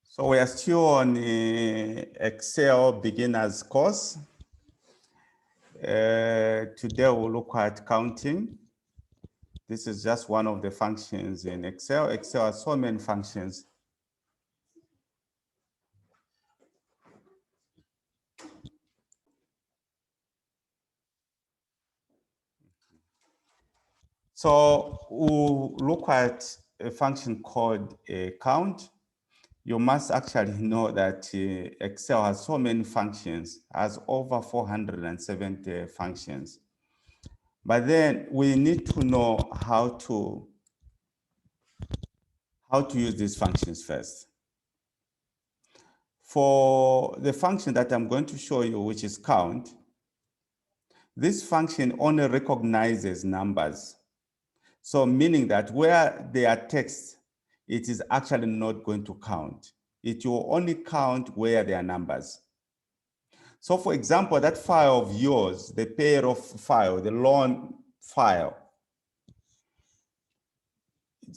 So we are still on the Excel beginners course. Today we'll look at counting. This is just one of the functions in Excel. Excel has so many functions. So we'll look at a function called a count. You must actually know that Excel has so many functions, has over 470 functions. But then we need to know how to use these functions first. For the function that I'm going to show you, which is count, this function only recognizes numbers. So meaning that where there are text, it is actually not going to count. It will only count where there are numbers. So for example, that file of yours, the payroll file, the loan file,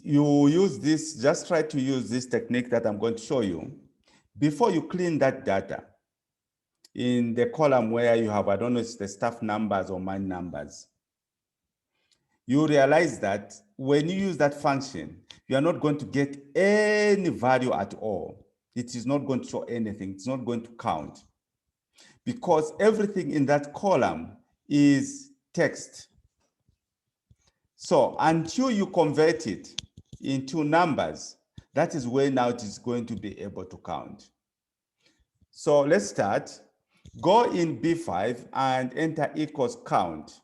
you use this, just try to use this technique that I'm going to show you. Before you clean that data, in the column where you have, I don't know, it's the staff numbers or my numbers, you realize that when you use that function, you are not going to get any value at all. It is not going to show anything. It's not going to count because everything in that column is text. So until you convert it into numbers, that is where now it is going to be able to count. So let's start. Go in B5 and enter equals count.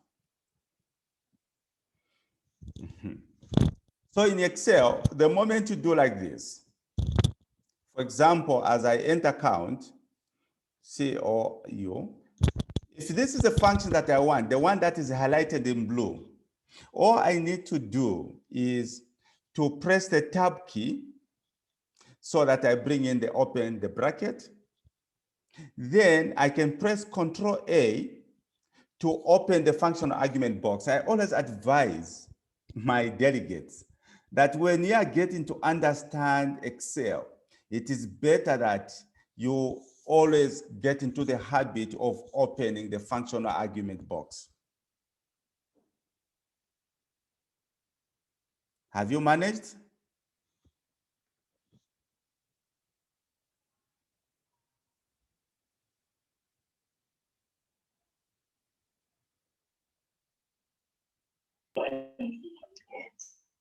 So in Excel, the moment you do like this, for example, as I enter count, C-O-U, if this is the function that I want, the one that is highlighted in blue, all I need to do is to press the tab key so that I bring in open the bracket. Then I can press Control A to open the functional argument box. I always advise my delegates that when you are getting to understand Excel, it is better that you always get into the habit of opening the functional argument box. Have you managed?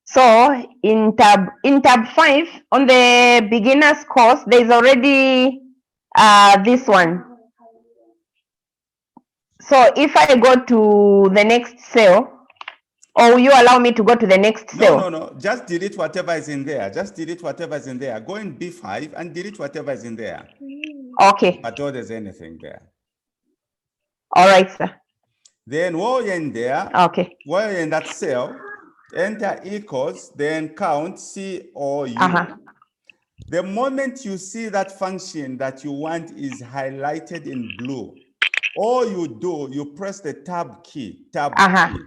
So in tab 5 on the beginners course, there's already this one. So if I go to the next cell, or will you allow me to go to the next cell? No. Just delete whatever is in there. Just delete whatever is in there. Go in B5 and delete whatever is in there. Okay. But not there's anything there. All right, sir. Then while you're in there, okay, while you're in that cell, enter equals, then count C-O-U. The moment you see that function that you want is highlighted in blue, all you do, you press the tab key, key,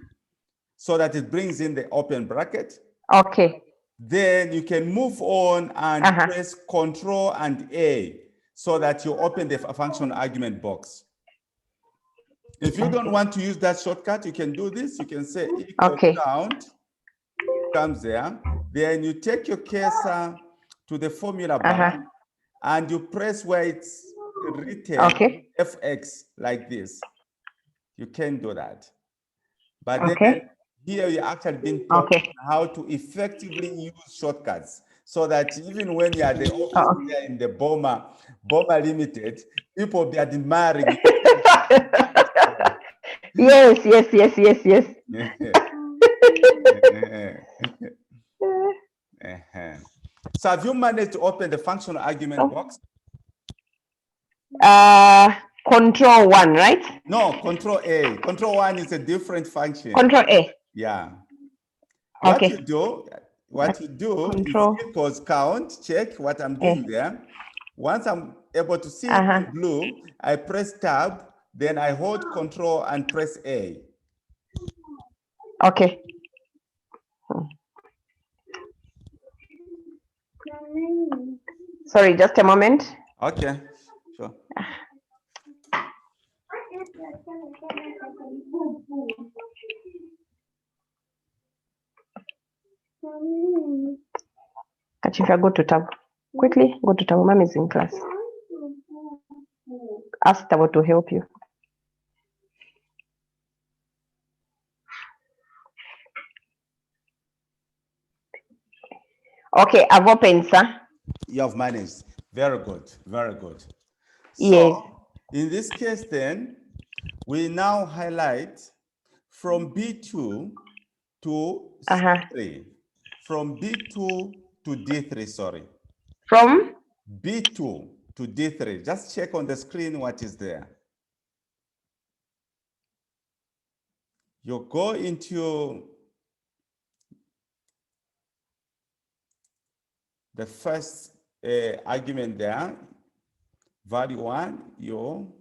so that it brings in the open bracket. Okay. Then you can move on and press Control and A so that you open the functional argument box. If you don't want to use that shortcut, you can do this. You can say equal count, comes there. Then you take your cursor to the formula bar and you press where it's written FX like this. You can do that. But then here you actually been taught how to effectively use shortcuts so that even when you are the office there in the Boma Limited, people be admiring you. Yes. So have you managed to open the functional argument box? Control 1, right? No, Control A. Control 1 is a different function. Control A. Yeah. What you do Control. is equals count, check what I'm doing there. Once I'm able to see it in blue, I press tab, then I hold Control and press A. Okay. Sorry, just a moment. Okay, sure. Kachifia, go to tab. Quickly, go to tab. Mom is in class. Ask Tabo to help you. Okay, I've opened, sir. You have managed. Very good. Very good. Yes. So in this case, then, we now highlight from B2 to C3. From B2 to D3, sorry. From B2 to D3. Just check on the screen what is there. You go into the first argument there, value 1, you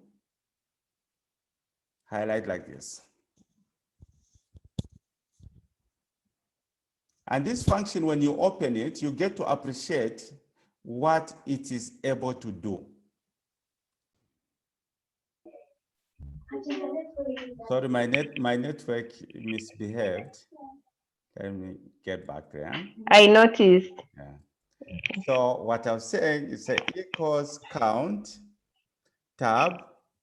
highlight like this. And this function, when you open it, you get to appreciate what it is able to do. Sorry, my network misbehaved. Let me get back there. I noticed. Yeah. So what I'm saying is say equals count, tab,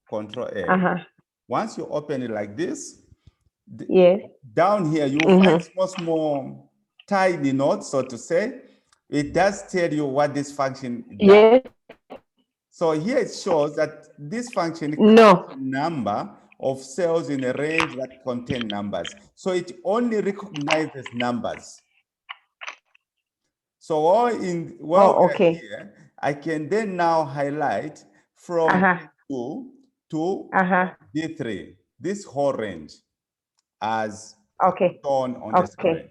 control A. Once you open it like this, yes, down here you find small tiny notes, so to say. It does tell you what this function does. Yes. So here it shows that this function counts the number of cells in a range that contain numbers. So it only recognizes numbers. So while we're here, I can then now highlight from D2 to D3, this whole range as shown on the screen.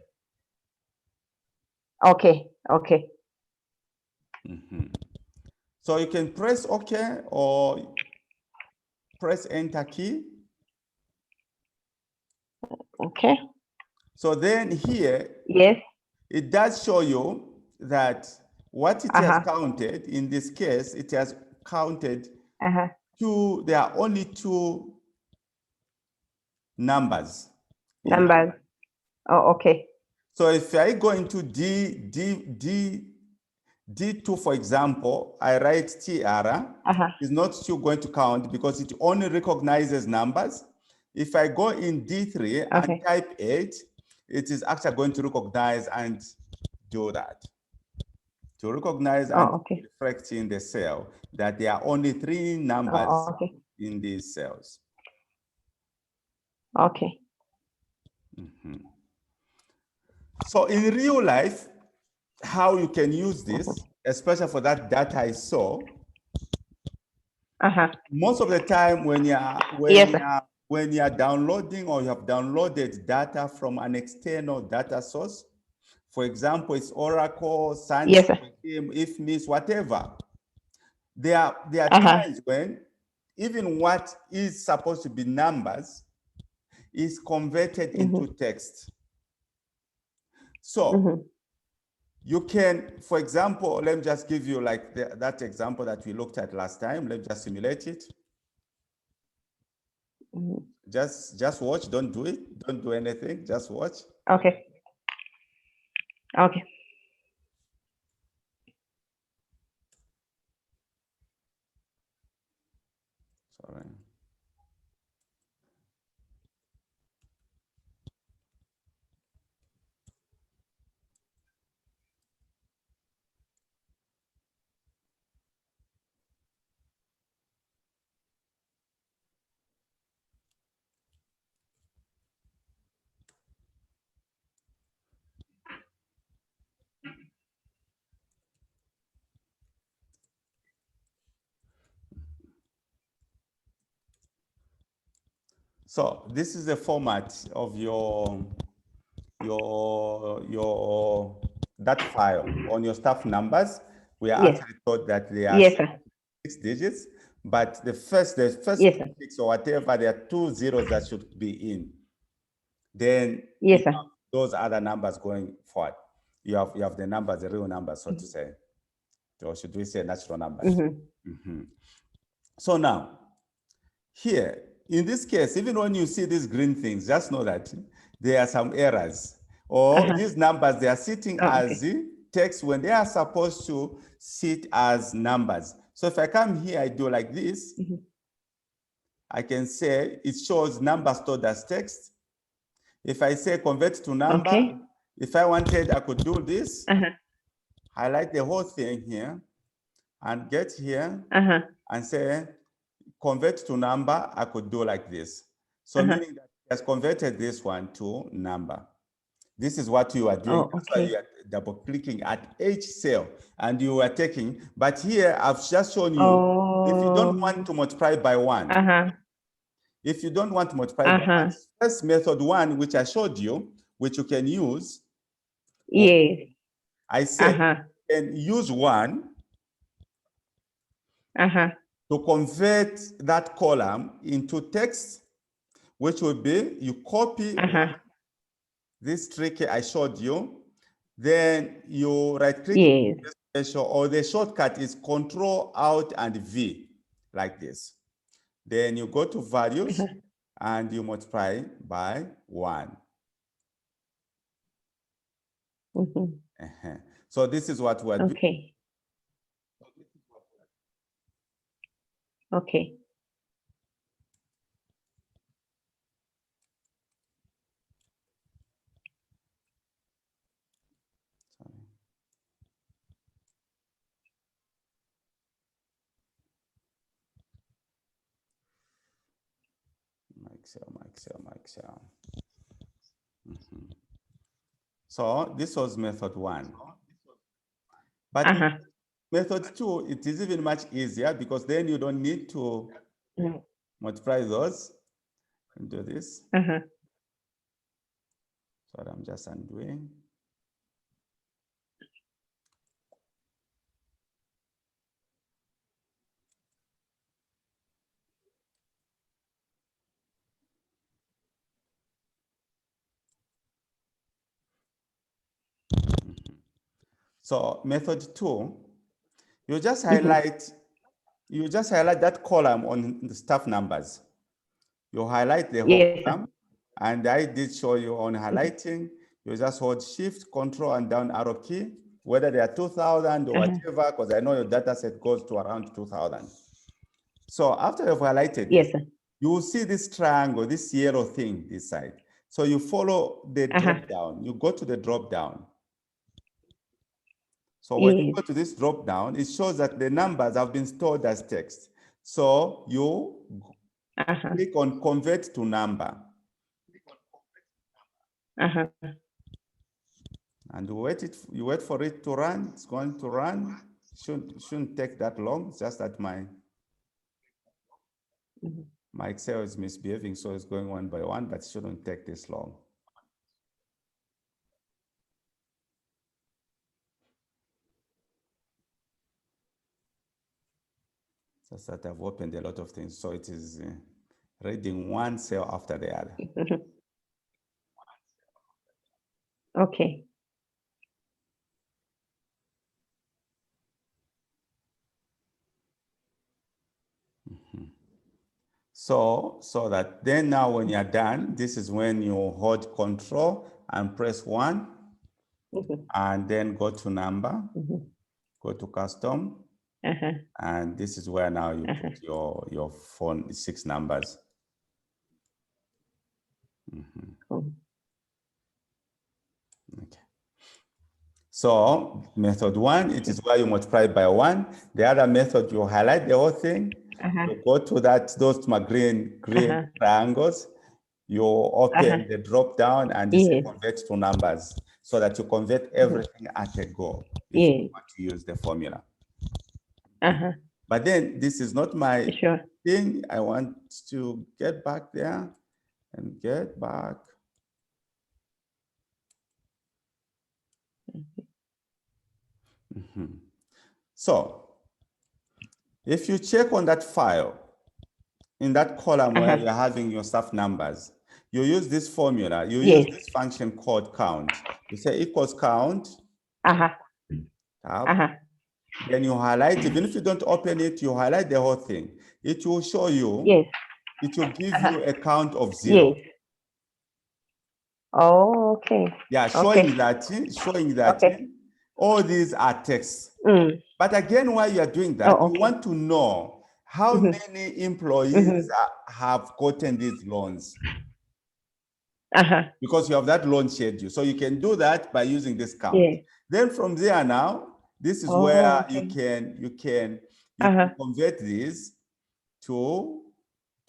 Okay. So you can press OK or press Enter key. Okay. So then here, yes, it does show you that what it has counted, in this case, it has counted there are only 2 numbers. Numbers. Oh, okay. So if I go into D2, for example, I write TR, it's not still going to count because it only recognizes numbers. If I go in D3 and type 8, it is actually going to recognize and do that. To recognize and reflect in the cell that there are only 3 numbers in these cells. Okay. So in real life, how you can use this, especially for that data I saw, most of the time when you are downloading or you have downloaded data from an external data source, for example, it's Oracle, Sunshine, IFMIS, whatever. There are times when even what is supposed to be numbers is converted into text. So you can, for example, let me just give you like that example that we looked at last time. Let's just simulate it. Just watch, don't do it, don't do anything, just watch. Okay. Sorry. So this is the format of that file on your staff numbers. We are actually taught that they are 6 digits, but the first 6 or whatever, there are 2 zeros that should be in. Then those other numbers going forward. You have the numbers, the real numbers, so to say. or should we say natural numbers. So now, here, in this case, even when you see these green things, just know that there are some errors. Or these numbers, they are sitting as text when they are supposed to sit as numbers. So if I come here, I do like this, I can say it shows number stored as text. If I say convert to number, if I wanted, I could do this, highlight the whole thing here, and get here, and say convert to number, I could do like this. So meaning that it has converted this one to number. This is what you are doing. That's why you are double clicking at each cell and you are taking. But here I've just shown you, if you don't want to multiply by one, if you don't want to multiply by one, first method one, which I showed you, which you can use. Yes. I said, you can use one to convert that column into text, which would be you copy this trick I showed you, then you right click special, or the shortcut is Control Alt and V, like this. Then you go to values and you multiply by 1. So this is what we're doing. Okay. Excel. So this was method 1. But method 2, it is even much easier because then you don't need to multiply those and do this. So I'm just undoing. So method 2, you just highlight that column on the staff numbers. You highlight the whole column, and I did show you on highlighting. You just hold Shift, Control, and down arrow key, whether they are 2,000 or whatever, because I know your data set goes to around 2,000. So after you've highlighted, you will see this triangle, this yellow thing this side. So you follow the drop down. You go to the drop down. So when you go to this drop down, it shows that the numbers have been stored as text. So you click on convert to number. And you wait for it to run. It's going to run. Shouldn't take that long. It's just that my Excel is misbehaving, so it's going one by one, but it shouldn't take this long. Just that I've opened a lot of things, so it is reading one cell after the other. Okay. So that then now when you're done, this is when you hold Control and press 1, and then go to number, go to custom, and this is where now you put your phone 6 numbers. Okay. So method 1, it is where you multiply by 1. The other method, you highlight the whole thing. You go to those green triangles. You open the drop down and you say convert to numbers, so that you convert everything at a go if you want to use the formula. But then this is not my thing. I want to get back there and get back. So if you check on that file, in that column where you're having your staff numbers, you use this formula, you use this function called count. You say equals count, tab, Then you highlight, even if you don't open it, you highlight the whole thing. It will show you, Yes. it will give you a count of 0. Yes. Oh, okay. Yeah, showing Okay. that Okay. all these are texts. Mm. But again, while you are doing that, Oh, you okay. want to know how Mhm. many employees have gotten these loans. Because you have that loan schedule. So you can do that by using this count. Yeah. Then from there now, this is Oh, where okay. you can convert these to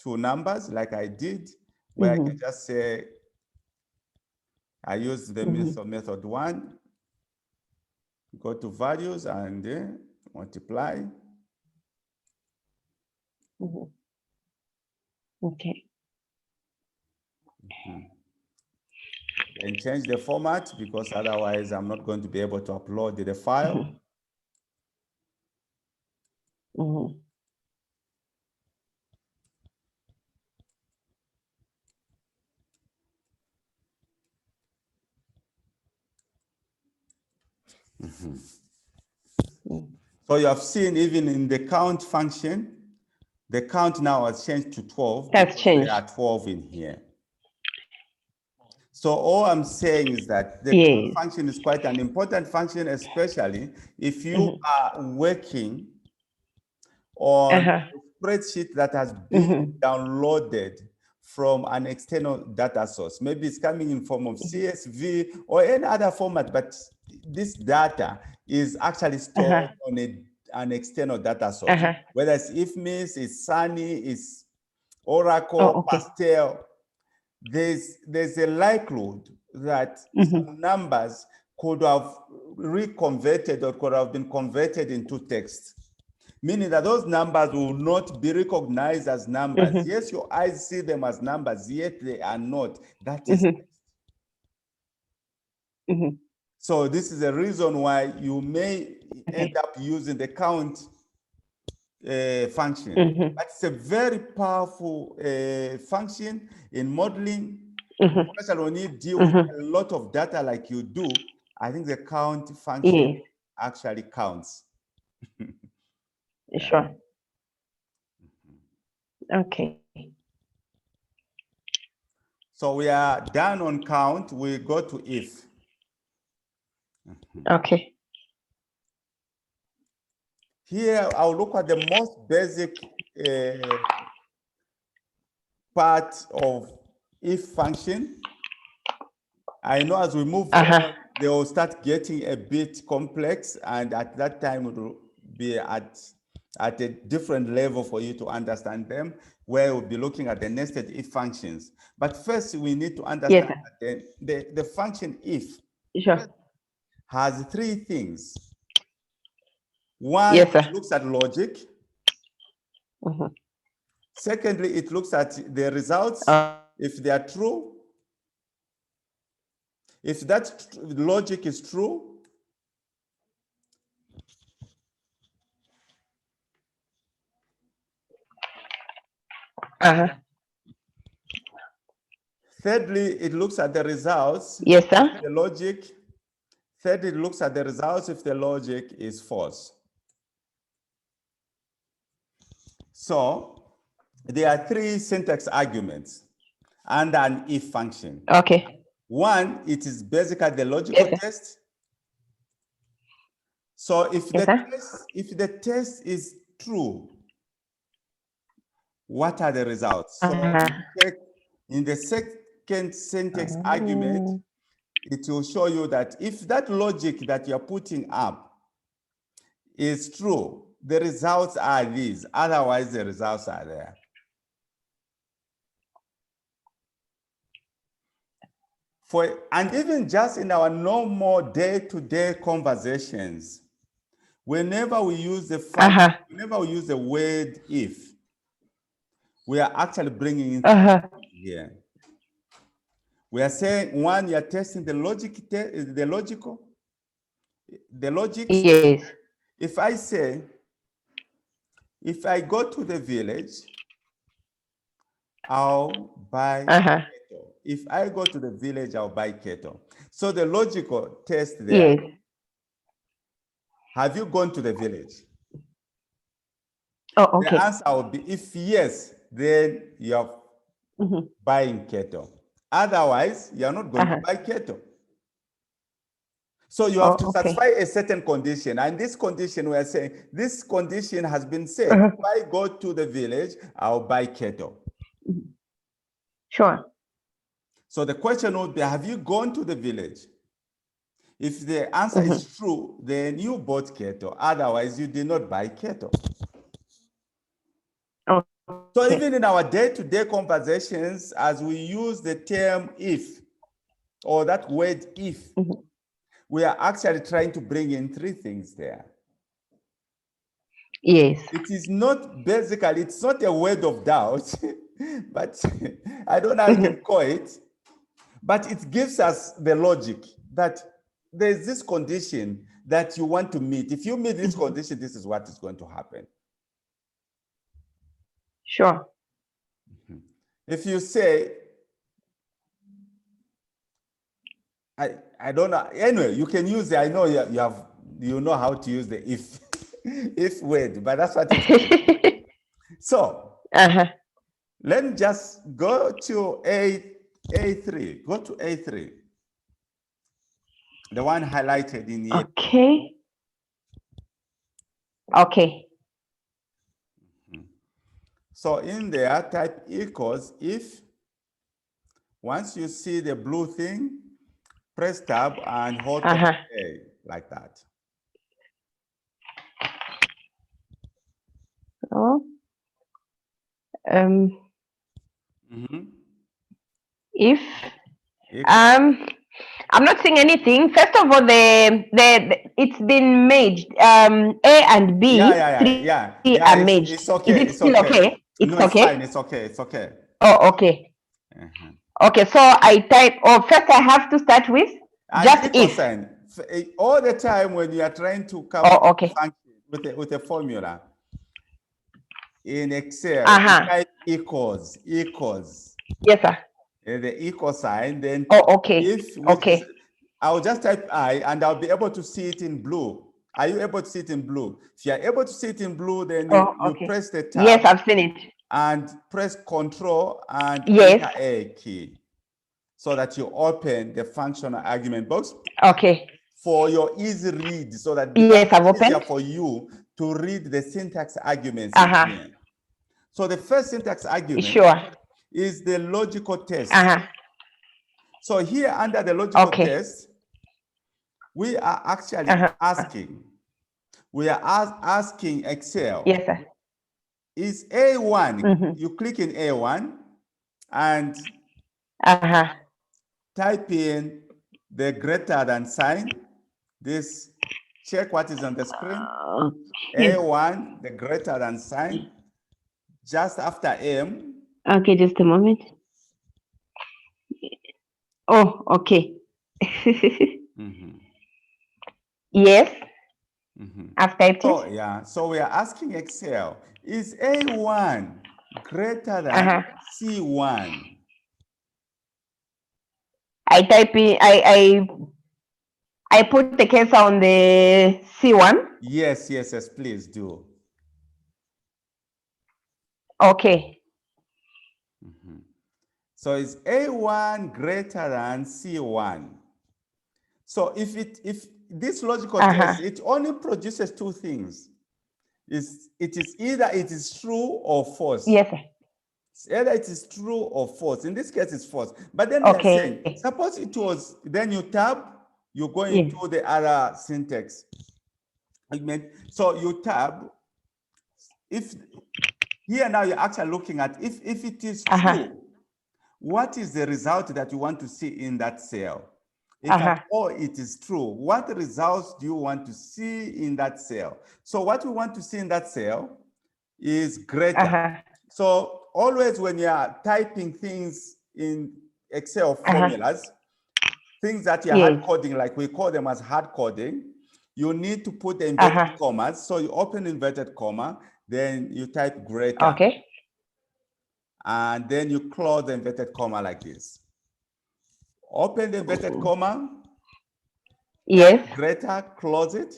numbers like I did, where I can just say, I use the method 1, go to values and multiply. Okay. And change the format, because otherwise I'm not going to be able to upload the file. So you have seen, even in the count function, the count now has changed to 12. That's changed. There are 12 in here. So all I'm saying is that the count function is quite an important function, especially if you are working on a spreadsheet that has been downloaded from an external data source. Maybe it's coming in form of CSV or any other format, but this data is actually stored on an external data source. Whether it's IFMIS, it's Sunny, it's Oracle, Pastel, there's a likelihood that some numbers could have reconverted or could have been converted into text, meaning that those numbers will not be recognized as numbers. Yes, your eyes see them as numbers, yet they are not. That is text. So this is a reason why you may end up using the count function. But it's a very powerful function in modeling. Especially when you deal with a lot of data like you do, I think the count function actually counts. Sure. Okay. So we are done on count. We go to if. Okay. Here, I'll look at the most basic part of if function. I know as we move on, they will start getting a bit complex, and at that time it will be at a different level for you to understand them, where we'll be looking at the nested if functions. But first, we need to understand that the function if has 3 things. One, it looks at logic. Secondly, it looks at the results, if they are true. If that logic is true, thirdly, it looks at the results. Yes, sir. The logic. Thirdly, it looks at the results if the logic is false. So there are 3 syntax arguments and an if function. Okay. One, it is basically the logical test. So if the test is true, what are the results? So check in the second syntax argument, it will show you that if that logic that you're putting up is true, the results are these. Otherwise, the results are there. And even just in our normal day-to-day conversations, whenever we use the function, whenever we use the word if, we are actually bringing in here. We are saying, one, you're testing the logic, the logics. Yes. If I say, if I go to the village, I'll buy cattle. If I go to the village, I'll buy cattle. So the logical test there have you gone to the village? Oh, okay. The answer will be, if yes, then you're buying cattle. Otherwise, you're not going to buy cattle. So you have to satisfy a certain condition. And this condition, we are saying, this condition has been said. If I go to the village, I'll buy cattle. Sure. So the question would be, have you gone to the village? If the answer is true, then you bought cattle. Otherwise, you did not buy cattle. So even in our day-to-day conversations, as we use the term if, or that word if, we are actually trying to bring in three things there. Yes. It is not basically, it's not a word of doubt, but I don't know how you can call it, but it gives us the logic that there's this condition that you want to meet. If you meet this condition, this is what is going to happen. Sure. If you say, I don't know, anyway, you can use it. I know you know how to use the if word, but that's what it is. So let me just go to A3. Go to A3. The one highlighted in here. Okay. Okay. So in there, type equals if. Once you see the blue thing, press tab and hold A like that. Oh. If I'm not seeing anything. First of all, it's been merged. A and B yeah, are merged. It's okay. Is it still okay? It's no, it's okay. fine. It's okay. It's okay. Oh, okay. Okay, so I type. Oh, first I have to start with just if. Sign. All the time when you are trying to come with a formula in Excel, you type equals. Yes, sir. The equal sign. Then if I'll just type I and I'll be able to see it in blue. Are you able to see it in blue? If you're able to see it in blue, then you press the tab. Yes, I've seen it. And press Control and enter A key so that you open the functional argument box. Okay. For your easy read, so that it's easier for you to read the syntax arguments. So the first syntax argument is the logical test. So here under the logical test, we are actually asking. We are asking Excel. Yes, sir. Is A1, you click in A1 and type in the greater than sign. This, check what is on the screen. A1, the greater than sign, just after M. Okay, just a moment. Oh, okay. Yes. I've typed it. Yeah, so we are asking Excel, is A1 greater than C1? I type in, I put the cursor on the C1. Yes, please do. Okay. So is A1 greater than C1? So if this logical test, it only produces two things. It is either it is true or false. Yes, sir. Either it is true or false. In this case, it's false. But then we are saying, suppose it was, then you tab, you go into the other syntax. So you tab. If here now you're actually looking at if it is true, what is the result that you want to see in that cell? If at all it is true, what results do you want to see in that cell? So what we want to see in that cell is greater. So always when you are typing things in Excel formulas, things that you're hard coding, like we call them as hard coding, you need to put the inverted commas. So you open inverted comma, then you type greater. Okay. And then you close the inverted comma like this. Open the inverted comma. Yes. Greater, close it.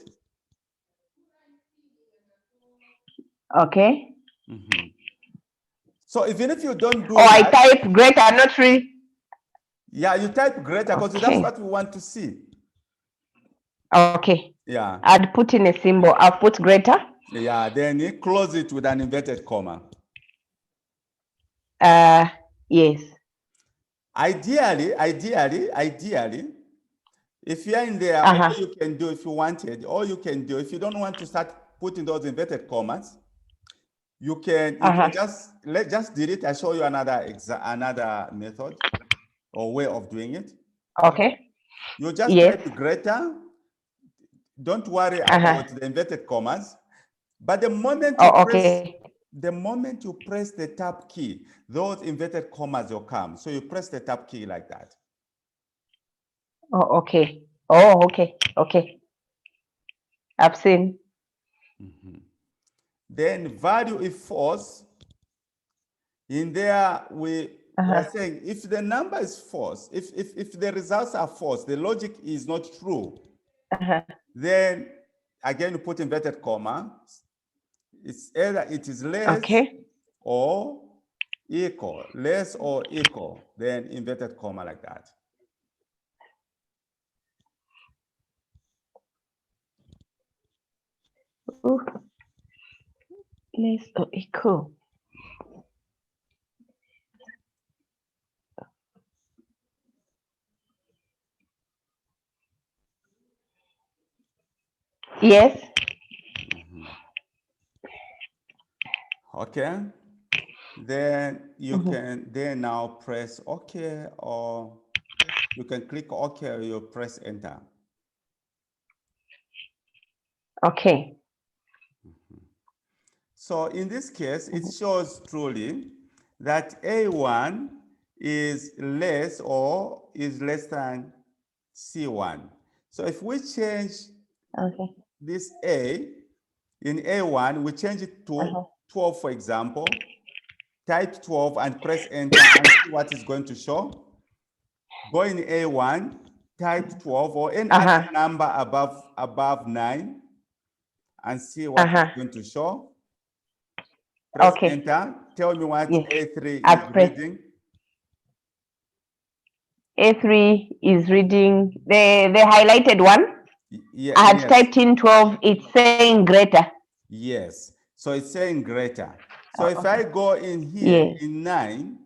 Okay. So even if you don't do I that, type greater, not really. yeah, you type greater because that's what we want to see. Okay. Yeah. I'd put in a symbol. I'll put greater. Yeah, then you close it with an inverted comma. Yes. Ideally, if you're in there, all you can do if you wanted, all you can do, if you don't want to start putting those inverted commas, you can just delete. I show you another method or way of doing it. Okay. You just type greater. Don't worry about the inverted commas. But the moment you press the tab key, those inverted commas will come. So you press the tab key like that. Oh, okay. Oh, okay. Okay. I've seen. Then value if false. In there, we are saying if the number is false, if the results are false, the logic is not true, then again, you put inverted comma. It's either it is less or equal, less or equal, then inverted comma like that. Ooh. Less or equal. Yes. Okay. Then you can then now press OK, or you can click OK or you press enter. Okay. So in this case, it shows truly that A1 is less or is less than C1. So if we change this A, in A1, we change it to 12, for example, type 12 and press enter and see what is going to show. Go in A1, type 12 or any other number above 9 and see what it's going to show. Press enter. Tell me what A3 is reading. A3 is reading the highlighted one. Yeah, I had typed in 12. It's saying greater. Yes. So it's saying greater. So if I go in here in 9,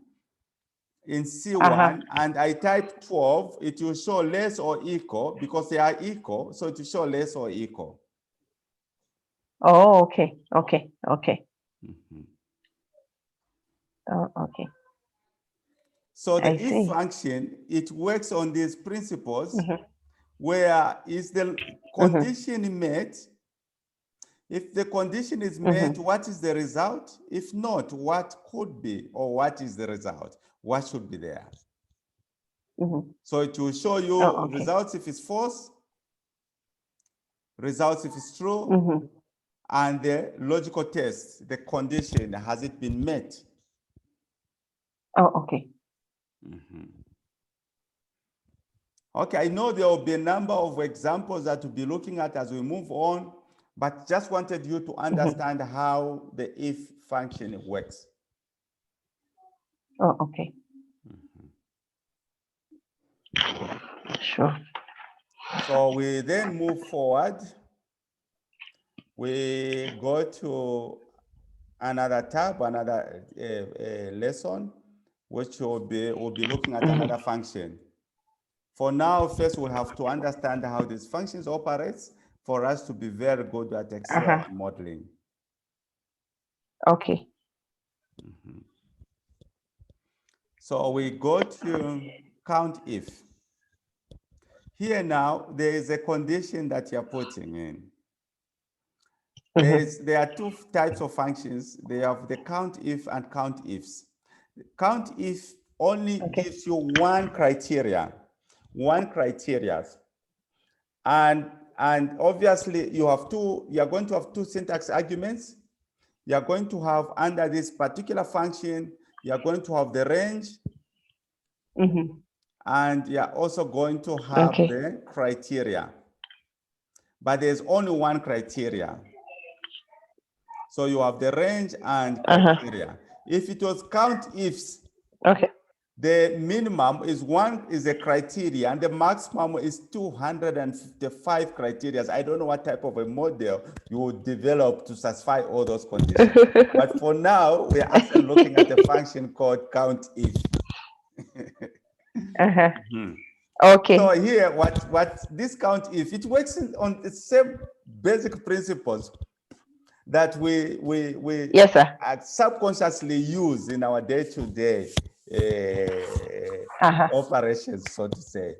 in C1, and I type 12, it will show less or equal because they are equal. So it will show less or equal. Oh, okay. Okay. Okay. Oh, okay. So the if function, it works on these principles where is the condition met? If the condition is met, what is the result? If not, what could be or what is the result? What should be there? So it will show you results if it's false, results if it's true, and the logical test, the condition, has it been met? Oh, okay. Okay, I know there will be a number of examples that we'll be looking at as we move on, but just wanted you to understand how the if function works. Oh, okay. Sure. So we then move forward. We go to another tab, another lesson, which we'll be looking at another function. For now, first we'll have to understand how these functions operates for us to be very good at Excel and modeling. Okay. So we go to COUNTIF. Here now, there is a condition that you're putting in. There are two types of functions. They have the COUNTIF and COUNTIFs. COUNTIF only gives you one criteria. And obviously you are going to have two syntax arguments. You are going to have under this particular function, you are going to have the range. And you are also going to have the criteria. But there's only one criteria. So you have the range and criteria. If it was COUNTIFs, Okay. the minimum is a criteria and the maximum is 255 criteria. I don't know what type of a model you would develop to satisfy all those conditions. But for now, we are actually looking at a function called COUNTIF. Okay. So here, what this COUNTIF, it works on the same basic principles that we Yes, sir. subconsciously use in our day-to-day operations, so to say.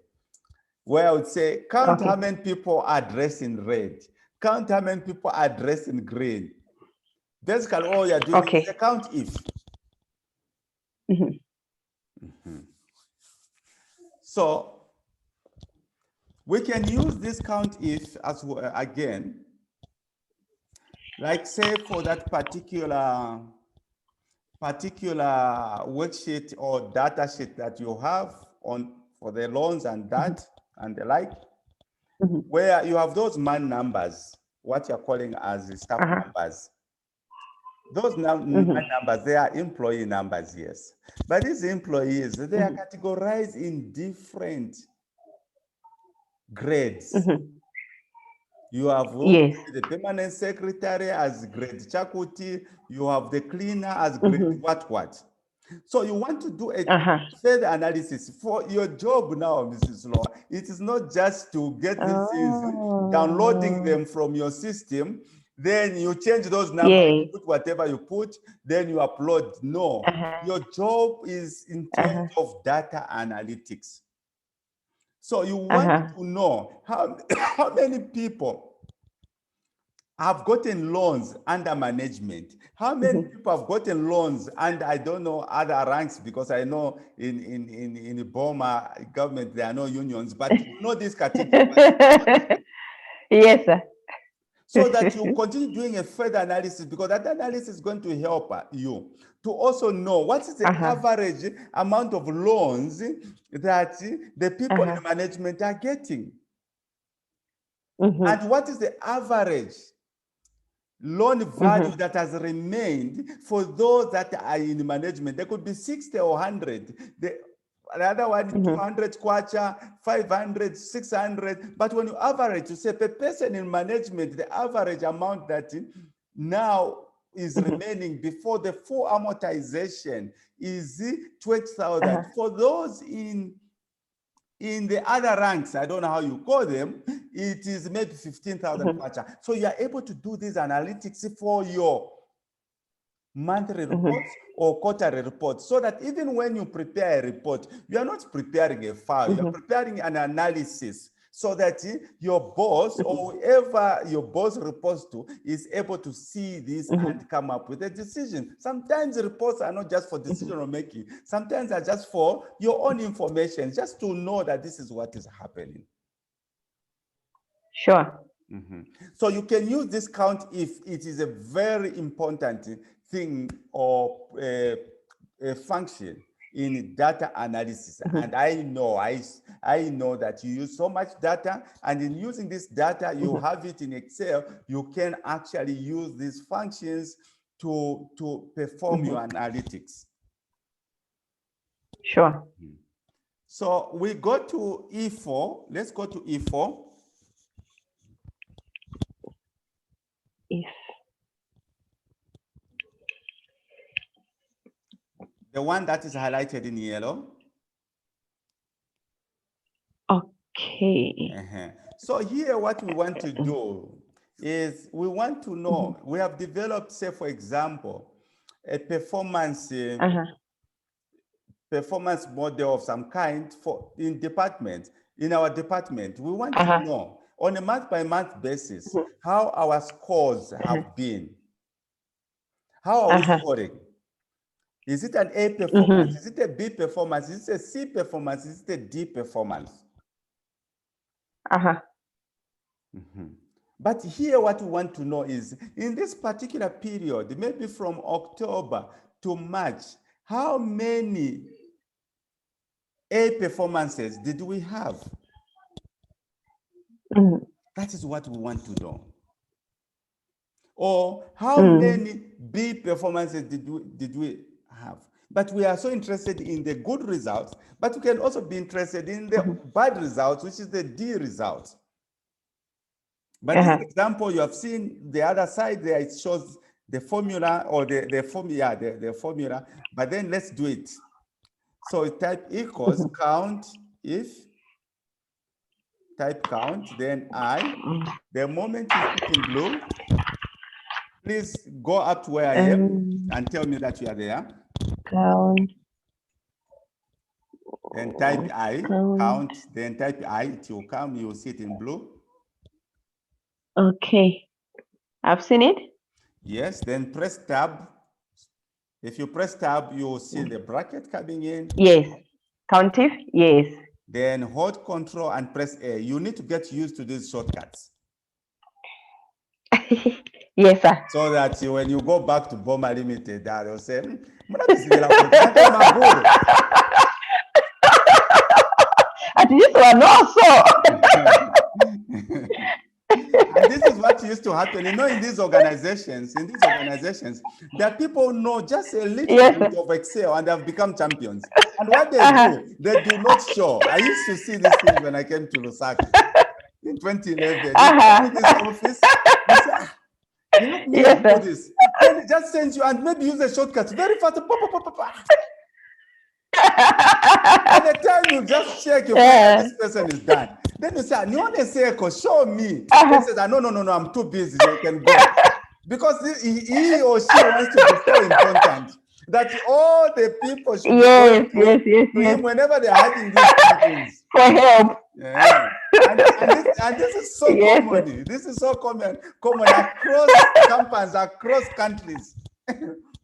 Where I would say, count how many people are dressed in red, count how many people are dressed in green. Basically, all you're doing is a COUNTIF. So we can use this COUNTIF as well, again, like say for that particular worksheet or data sheet that you have on for the loans and that and the like, where you have those man numbers, what you're calling as the staff numbers. Those man numbers, they are employee numbers, yes. But these employees, they are categorized in different grades. You have the permanent secretary as grade Chakuti, you have the cleaner as grade what. So you want to do a further analysis for your job now, Mrs. Law. It is not just to get these things, downloading them from your system, then you change those numbers, you put whatever you put, then you upload. No, your job is in terms of data analytics. So you want to know how many people have gotten loans under management. How many people have gotten loans under, I don't know, other ranks, because I know in the Burma government, there are no unions, but you know this category. Yes, sir. So that you continue doing a further analysis, because that analysis is going to help you to also know what is the average amount of loans that the people in management are getting. And what is the average loan value that has remained for those that are in management. There could be 60 or 100. The other one, 200 kwacha, 500, 600. But when you average, you say per person in management, the average amount that now is remaining before the full amortization is 20,000. For those in the other ranks, I don't know how you call them, it is maybe 15,000 kwacha. So you are able to do these analytics for your monthly reports or quarterly reports, so that even when you prepare a report, you are not preparing a file, you're preparing an analysis, so that your boss or whoever your boss reports to is able to see this and come up with a decision. Sometimes the reports are not just for decision making, sometimes are just for your own information, just to know that this is what is happening. Sure. So you can use this COUNTIF. It is a very important thing or a function in data analysis. And I know that you use so much data, and in using this data, you have it in Excel, you can actually use these functions to perform your analytics. Sure. So we go to E4. Let's go to E4. If. The one that is highlighted in yellow. Okay. So here what we want to do is we want to know, we have developed, say for example, a performance model of some kind for in our department. We want to know on a month-by-month basis how our scores have been. How are we scoring? Is it an A performance? Is it a B performance? Is it a C performance? Is it a D performance? But here what we want to know is, in this particular period, maybe from October to March, how many A performances did we have? That is what we want to know. Or how many B performances did we have? But we are so interested in the good results, but we can also be interested in the bad results, which is the D result. But this example, you have seen the other side there, it shows the formula or the formula, but then let's do it. So type equals count if, type count, then I. The moment you put in blue, please go up to where I am and tell me that you are there. Count. Then type I, count, then type I, it will come, you will see it in blue. Okay, I've seen it. Yes, then press tab. If you press tab, you will see the bracket coming in. Yes, COUNTIF, yes. Then hold Control and press A. You need to get used to these shortcuts. Yes, sir. So that when you go back to Boma Limited, they'll say, at least one also. And this is what used to happen. You know, in these organizations, there are people who know just a little bit of Excel and have become champions. And what they do not show. I used to see these things when I came to Lusaka in 2011. In this office, they say, you know, me do this. Then it just sends you and maybe use a shortcut very fast. By the time you just check, you find this person is done. Then you say, "No one say, show me." He says, "No, I'm too busy. You can go." Because he or she wants to be so important that all the people should to him whenever they're having these things for help. Yeah. And this is so common. This is so common across companies, across countries.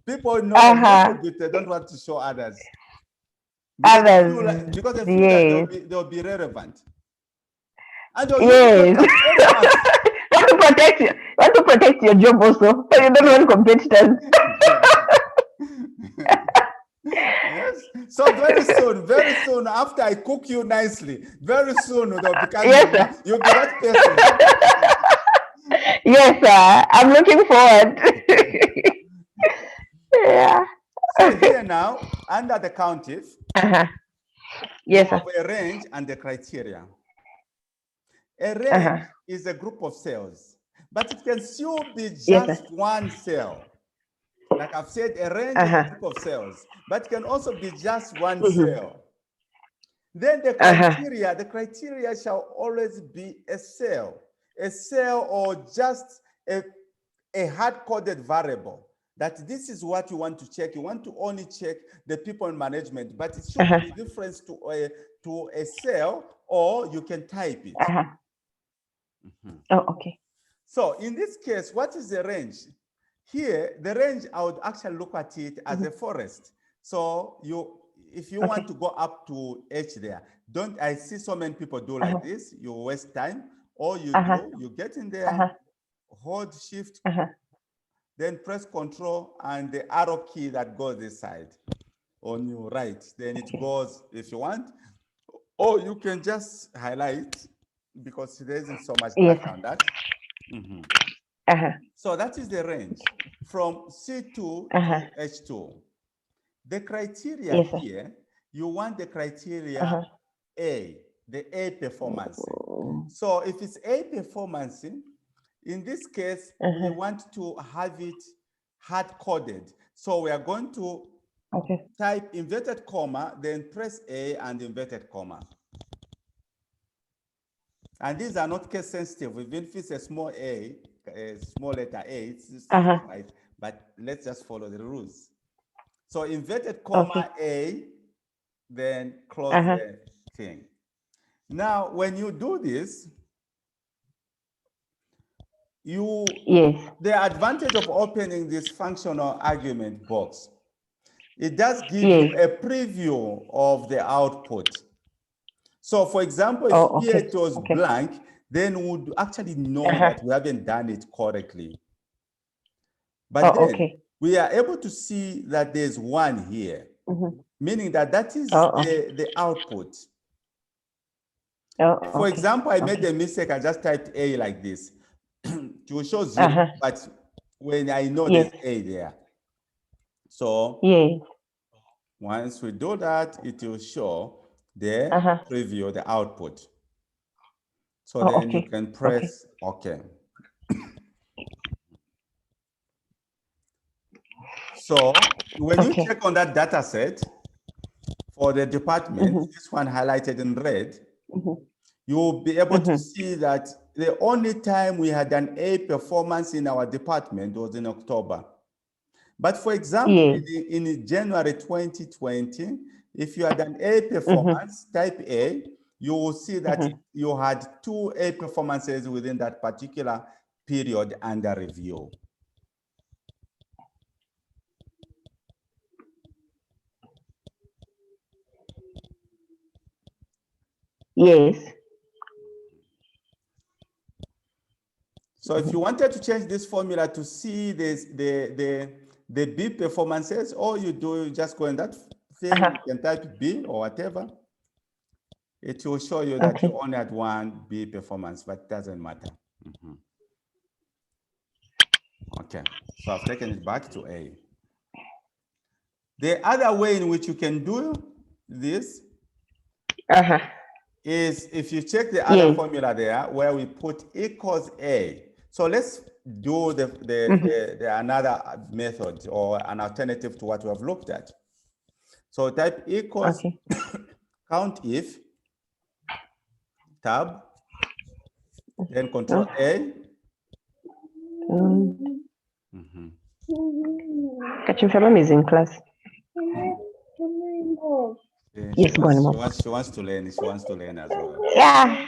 People know but they don't want to show others. Because they feel that they'll be relevant. And want to protect your job also, but you don't want competitors. Yes. So very soon, after I cook you nicely, very soon they'll become you'll be that person. Yes, sir. I'm looking forward. Yeah. So here now, under the COUNTIF, yes, you have a range and the criteria. A range is a group of cells, but it can still be just one cell. Like I've said, a range is a group of cells, but it can also be just one cell. Then the criteria shall always be a cell or just a hard-coded variable. That this is what you want to check. You want to only check the people in management, but it should be reference to a cell, or you can type it. Oh, okay. So in this case, what is the range? Here, the range, I would actually look at it as a forest. So if you want to go up to H there, I see so many people do like this. You waste time. All you do, you get in there, hold Shift, then press Control and the arrow key that goes this side on your right. Then it goes if you want, or you can just highlight because there isn't so much data on that. So that is the range from C2 to H2. The criteria here, you want the criteria A, the A performance. So if it's A performance, in this case, we want to have it hard-coded. So we are going to type inverted comma, then press A and inverted comma. And these are not case sensitive. Even if it's a small letter A, it's right. But let's just follow the rules. So inverted comma A, then close the thing. Now, when you do this, the advantage of opening this functional argument box, it does give you a preview of the output. So for example, if here it was blank, then we would actually know that we haven't done it correctly. But then we are able to see that there's one here, meaning that is the output. For example, I made a mistake. I just typed A like this. It will show 0, but when I know Yes. there's A there. So Yes. once we do that, it will show the preview, the output. So then you can press OK. So when you check on that data set for the department, this one highlighted in red, you will be able to see that the only time we had an A performance in our department was in October. But for example, in January 2020, if you had an A performance, type A, you will see that you had 2 A performances within that particular period under review. Yes. So if you wanted to change this formula to see this, the B performances, all you do, you just go in that thing, you can type B or whatever. It will show you that you only had 1 B performance, but it doesn't matter. Okay, so I've taken it back to A. The other way in which you can do this is if you check the other formula there where we put equals A. So let's do the another method or an alternative to what we have looked at. So type equals COUNTIF tab, then Control A. Kachimfema is in class. Yes, she wants to learn. She wants to learn as well. Yeah.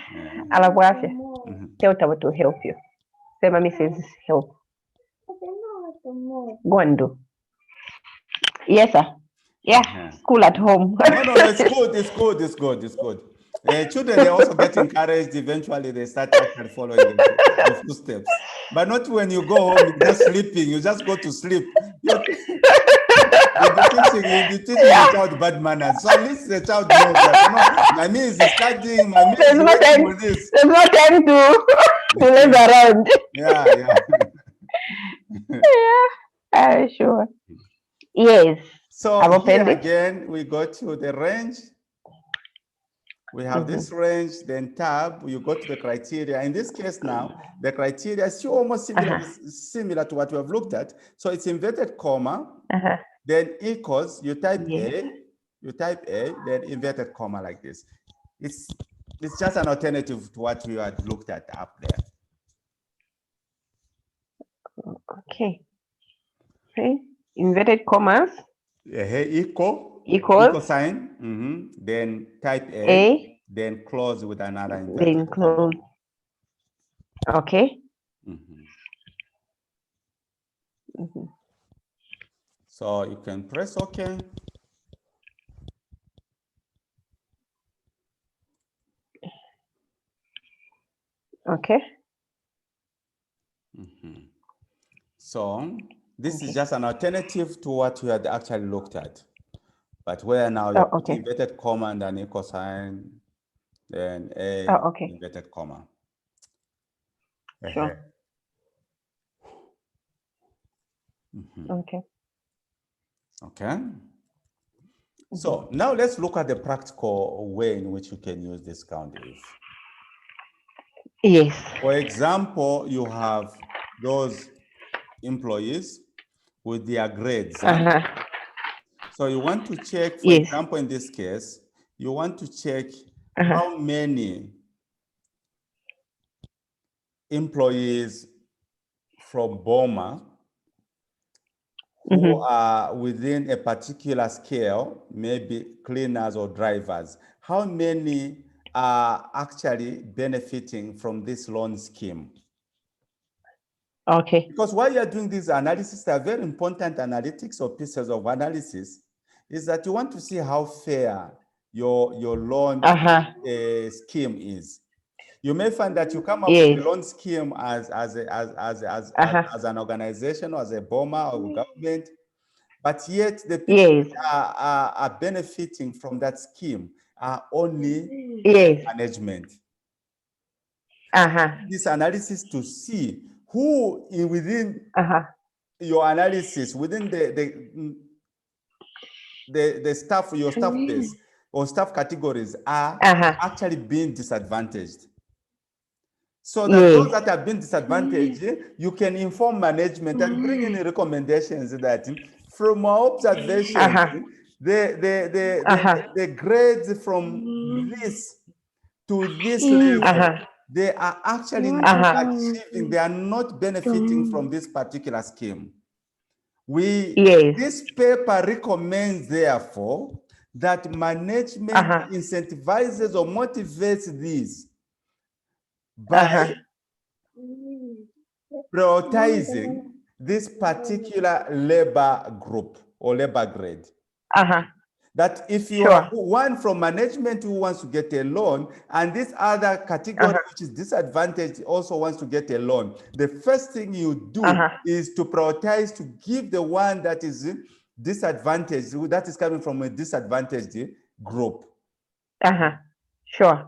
Alabuafia. Tell Tabo to help you. Say mommy says help. Go and do. Yes, sir. Yeah. School at home. No, it's good. It's good. It's good. It's good. Children, they also get encouraged. Eventually, they start actually following the footsteps. But not when you go home, you're just sleeping. You just go to sleep. You'll be teaching the child bad manners. So at least the child knows that, my niece is studying, my niece is working with this. There's no time to live around. Yeah. Yeah, sure. Yes. So here again, we go to the range. We have this range, then tab, you go to the criteria. In this case now, the criteria is almost similar to what we have looked at. So it's inverted comma, then equals, you type A, then inverted comma like this. It's just an alternative to what we had looked at up there. Okay. Inverted commas. Equal sign, then type A, then close with another inverted then close. Okay. So you can press OK. Okay. So this is just an alternative to what we had actually looked at. But where now you put inverted comma and an equal sign, then A, inverted comma. Sure. Okay. So now let's look at the practical way in which you can use this COUNTIF. Yes. For example, you have those employees with their grades. So you want to check, for example, in this case, you want to check how many employees from Boma who are within a particular scale, maybe cleaners or drivers, how many are actually benefiting from this loan scheme? Okay. Because while you're doing this analysis, a very important analytics or pieces of analysis is that you want to see how fair your loan scheme is. You may find that you come up with a loan scheme as an organization or as a BOMA or government, but yet the people are benefiting from that scheme are only management. This analysis to see who within your analysis within the staff, your staff base or staff categories are actually being disadvantaged. So that those that have been disadvantaged, you can inform management and bring in recommendations that from our observation, the grades from this to this level, they are actually not achieving, they are not benefiting from this particular scheme. This paper recommends, therefore, that management incentivizes or motivates this by prioritizing this particular labor group or labor grade. That if you are one from management who wants to get a loan and this other category which is disadvantaged also wants to get a loan, the first thing you do is to prioritize to give the one that is disadvantaged, that is coming from a disadvantaged group. Sure.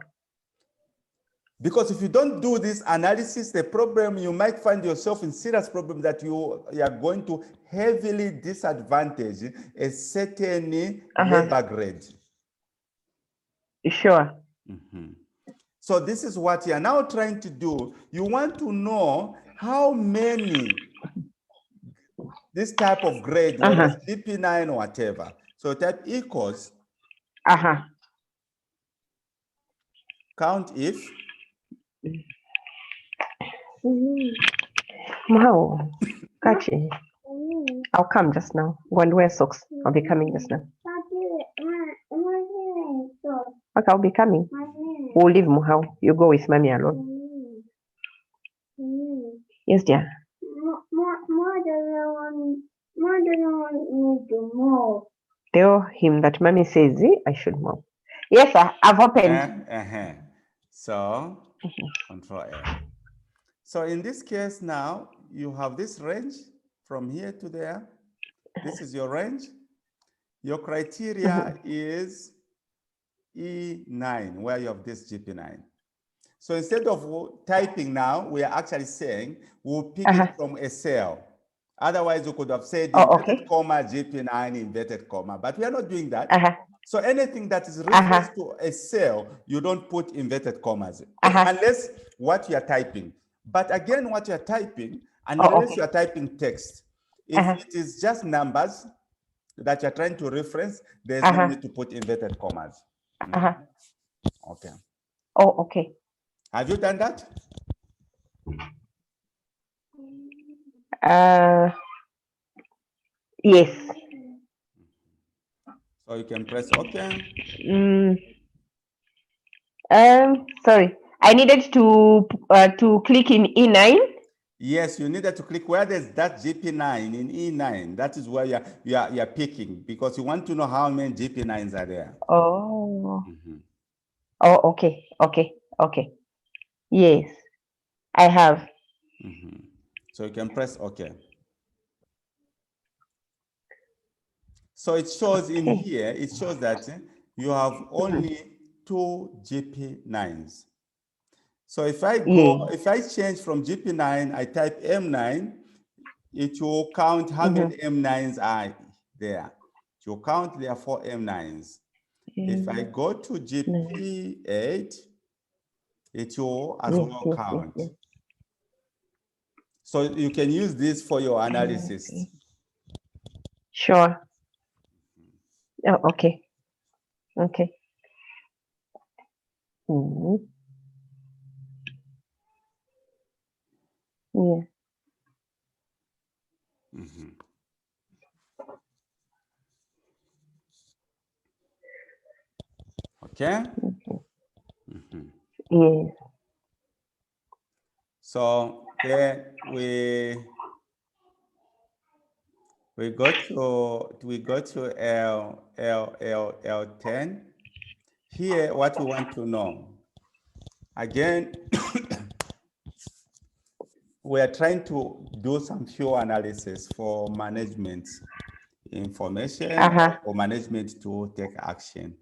Because if you don't do this analysis, the problem, you might find yourself in serious problem that you are going to heavily disadvantage a certain labor grade. Sure. So this is what you are now trying to do. You want to know how many this type of grade, whether it's GP9 or whatever. So type equals COUNTIF. Wow. Gotcha. I'll come just now. Go and wear socks. I'll be coming just now. Okay, I'll be coming. We'll leave Muhao. You go with mommy alone. Yes, dear. Tell him that mommy says I should move. Yes, sir. I've opened. So, Control A. So in this case now, you have this range from here to there. This is your range. Your criteria is E9, where you have this GP9. So instead of typing now, we are actually saying we'll pick it from a cell. Otherwise, you could have said inverted comma, GP9, inverted comma, but we are not doing that. So anything that is referred to a cell, you don't put inverted commas, unless what you are typing. But again, what you are typing, unless you are typing text, if it is just numbers that you're trying to reference, there's no need to put inverted commas. Okay. Oh, okay. Have you done that? Yes. So you can press OK. Sorry. I needed to click in E9. Yes, you needed to click where there's that GP9 in E9. That is where you're picking, because you want to know how many GP9s are there. Oh. Oh, okay. Yes, I have. So you can press OK. So it shows in here, it shows that you have only 2 GP9s. So if I go, if I change from GP9, I type M9, it will count how many M9s are there. It will count there 4 M9s. If I go to GP8, it will as well count. So you can use this for your analysis. Sure. Oh, okay. Okay. Yeah. Okay. Yeah. So there we go to L10. Here, what we want to know. Again, we are trying to do some few analysis for management information or management to take action.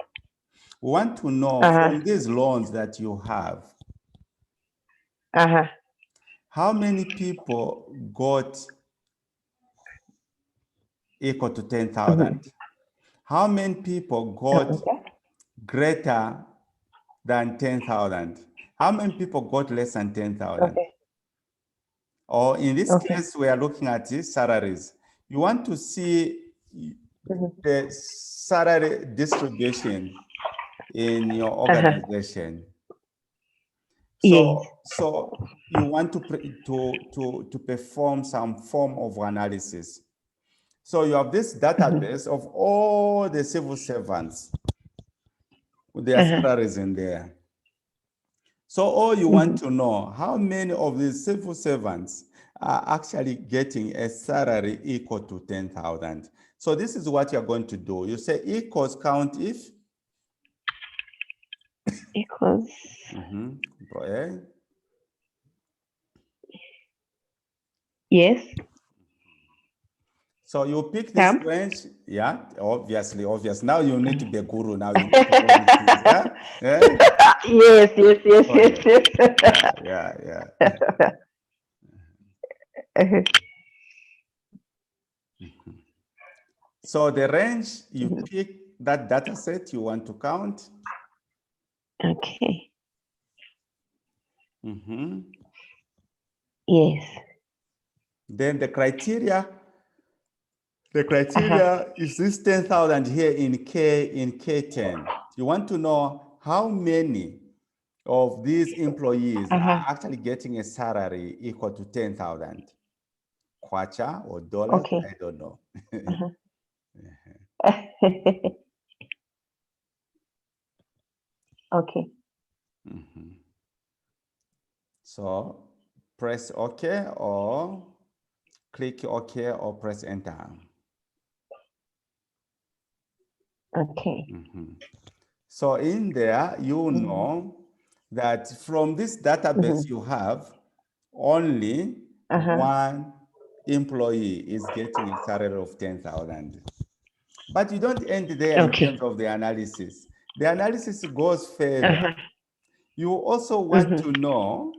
We want to know from these loans that you have, how many people got equal to 10,000. How many people got greater than 10,000? How many people got less than 10,000? Or in this case, we are looking at the salaries. You want to see the salary distribution in your organization. So you want to perform some form of analysis. So you have this database of all the civil servants with their salaries in there. So all you want to know, how many of these civil servants are actually getting a salary equal to 10,000? So this is what you're going to do. You say equals COUNTIF. Equals. Control A. Yes. So you pick this range, yeah, obviously. Now you need to be a guru. Now you need to know these things, yeah? Yes. Yeah. So the range, you pick that data set you want to count. Okay. Yes. Then the criteria is this 10,000 here in K10. You want to know how many of these employees are actually getting a salary equal to 10,000 kwacha or dollars. Okay. I don't know. Okay. So press OK or click OK or press enter. Okay. So in there, you know that from this database you have only one employee is getting a salary of 10,000. But you don't end there in terms of the analysis. The analysis goes further. You also want to know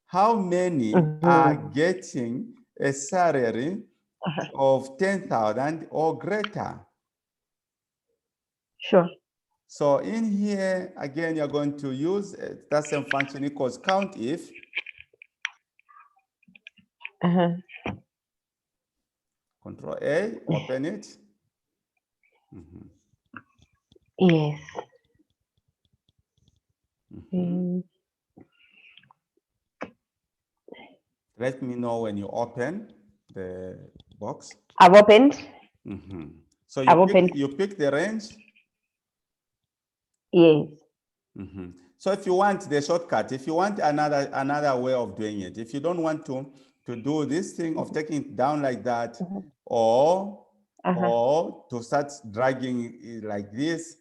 how many are getting a salary of 10,000 or greater. Sure. So in here, again, you're going to use that same function equals COUNTIF. Control A, open it. Yes. Let me know when you open the box. I've opened. So you pick the range. Yes. So if you want the shortcut, if you want another way of doing it, if you don't want to do this thing of taking it down like that, or to start dragging it like this,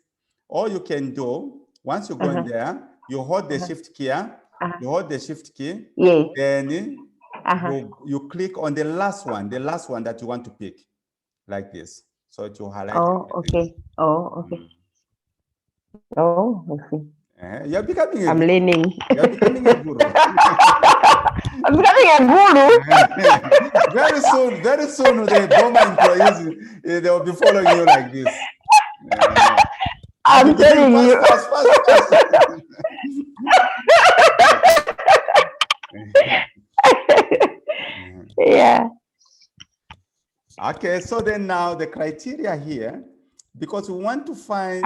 all you can do, once you go in there, you hold the shift key, Yes. then you click on the last one that you want to pick, like this. So it will highlight everything. Okay. Okay. I see. You're becoming a I'm guru. learning. You're becoming a guru. I'm becoming a guru. Very soon, the Boma employees, they will be following you like this. I'm telling you. Fast. Yeah. Okay, so then now the criteria here, because we want to find,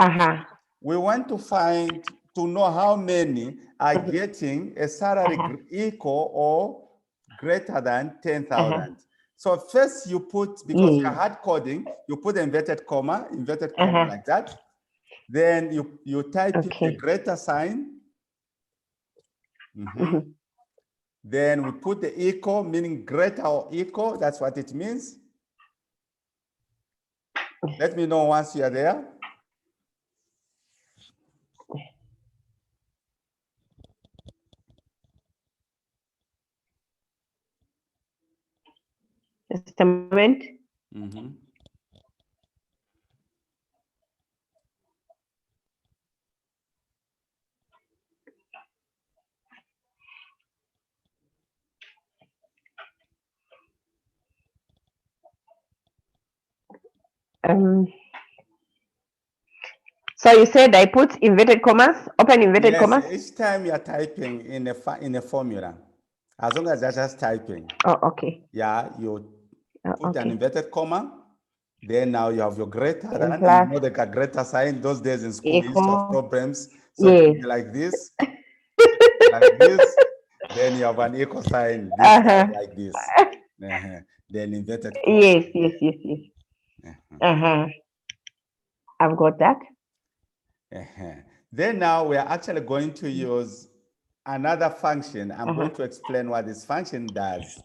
to know how many are getting a salary equal or greater than 10,000. So first you put, because you're hard coding, you put inverted comma like that. Then you type in the greater sign. Then we put the equal, meaning greater or equal. That's what it means. Let me know once you are there. Just a moment. So you said I put inverted commas, open inverted commas? Yes, each time you're typing in a formula, as long as you're just typing. Oh, okay. Yeah, you put an Okay. inverted comma, then now you have your greater than, and Plus you know the greater sign. Those days in school, you used to have equal. problems. So it Yes. would be like this, like this. Then you have an equal sign, this side like this. Then inverted comma. Yes, yes, yes, yes. I've got that. Then now we are actually going to use another function. I'm going to explain what this function does.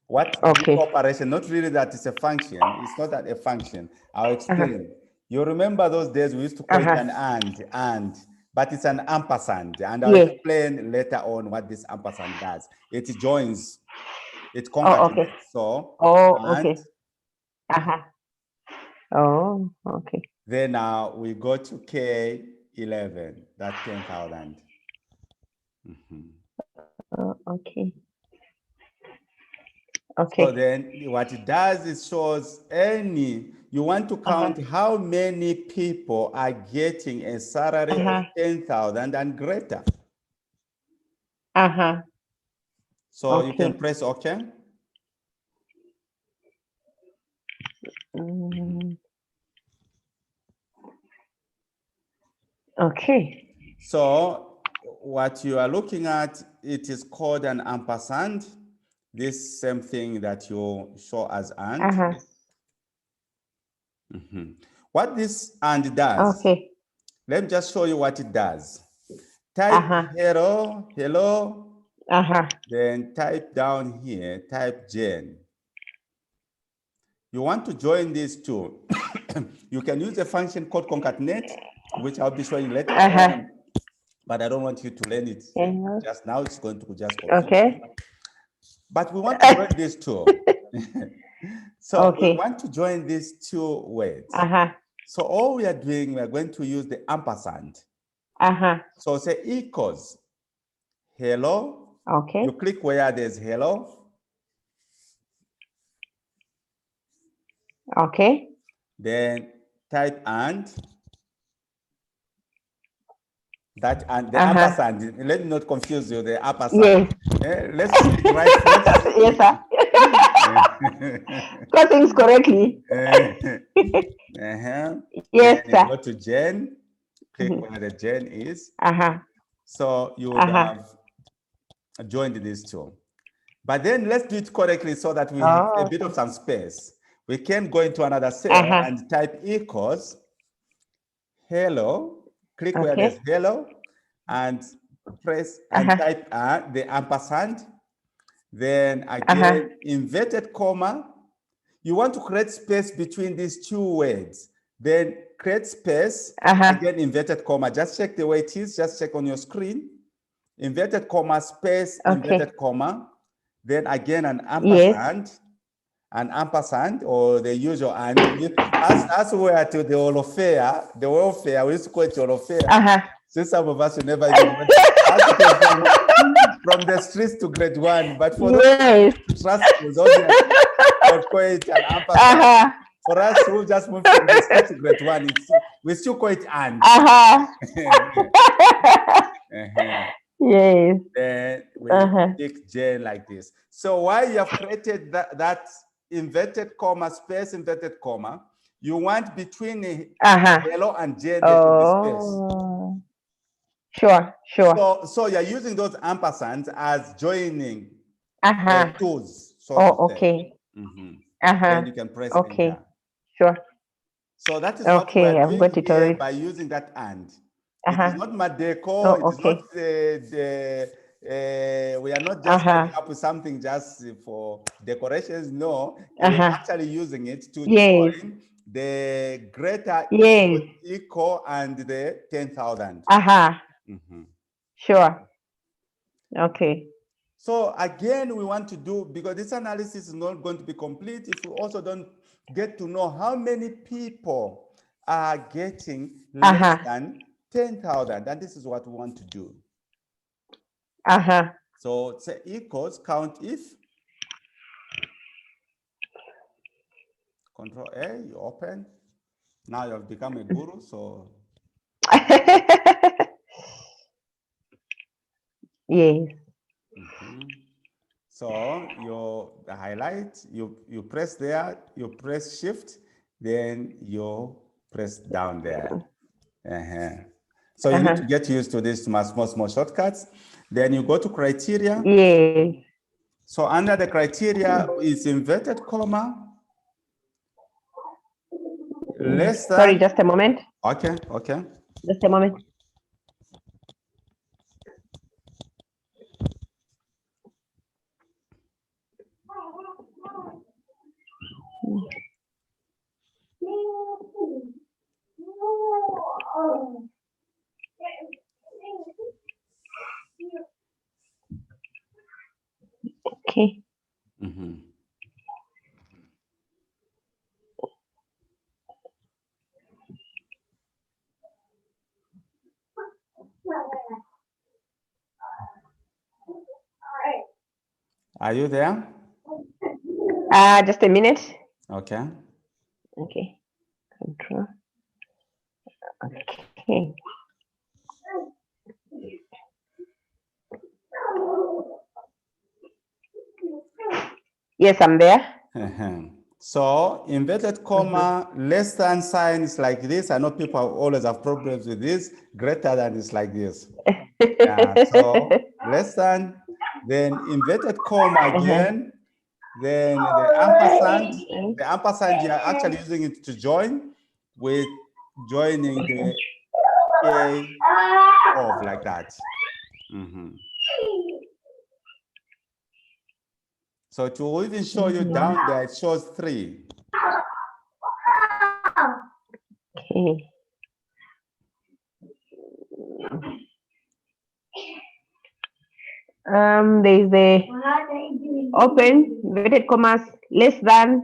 What this operation, not really that it's a function, it's not that a function. I'll explain. You remember those days we used to call it an and, but it's an ampersand. And I'll explain later on what this ampersand does. It joins, it concatenates. So, and Oh, okay. then now we go to K11, that's 10,000. Okay. Okay. So then what it does is shows you want to count how many people are getting a salary of 10,000 and greater. So you can press OK. Okay. So what you are looking at, it is called an ampersand. This same thing that you show as and. What this and does, let me just show you what it does. Type hello, hello, then type down here, type Jane. You want to join these two. You can use a function called concatenate, which I'll be showing later on, but I don't want you to learn it just now. It's going to just confuse you. But we want to join these two. So we want to join these two words. So all we are doing, we are going to use the ampersand. So say equals hello. You click where there's hello. Then type and. That and the ampersand. Let me not confuse you. The ampersand. Let's see it right first. Yes, sir. Got things correctly. Yes, sir. Go to Jen. Click where the Jen is. So you would have joined these two. But then let's do it correctly so that we have a bit of some space. We can go into another cell and type equals hello. Click where there's hello and press and type the ampersand. Then again, inverted comma. You want to create space between these two words. Then create space, again, inverted comma. Just check the way it is. Just check on your screen. Inverted comma, space, inverted comma. Then again, an ampersand. An ampersand or the usual and. As we are to the welfare, we used to call it welfare. Since some of us who never even went from the streets to grade 1, but for those trust we'll call it an ampersand. For us who just moved from the streets to grade 1, we still call it and. Yes. Then we pick J like this. So while you have created that inverted comma, space, inverted comma, you want between hello and J there to be space. Sure, sure. So you're using those ampersands as joining tools. So okay. Then you can press enter. Sure. So that is what we are I've got doing it here already. by using that and. It is not Madeco, it is not we are not just coming up with something just for decorations. No, we're actually using it to join the greater equal and the 10,000. Sure. Okay. So again, we want to do, because this analysis is not going to be complete if we also don't get to know how many people are getting less than 10,000, and this is what we want to do. So say equals COUNTIF Control A, you open. Now you have become a guru, so. Yes. So you highlight, you press there, you press shift, then you press down there. So you need to get used to these small shortcuts. Then you go to criteria. Yes. So under the criteria is inverted comma. Less than. Sorry, just a moment. Okay. Just a moment. Okay. Are you there? Just a minute. Okay. Okay. Control. Okay. Yes, I'm there. So inverted comma, less than sign is like this. I know people always have problems with this. Greater than is like this. So less than, then inverted comma again, then the ampersand. The ampersand, you are actually using it to join with joining the A of like that. So to even show you down there, it shows 3. Okay. There's the open inverted commas, less than,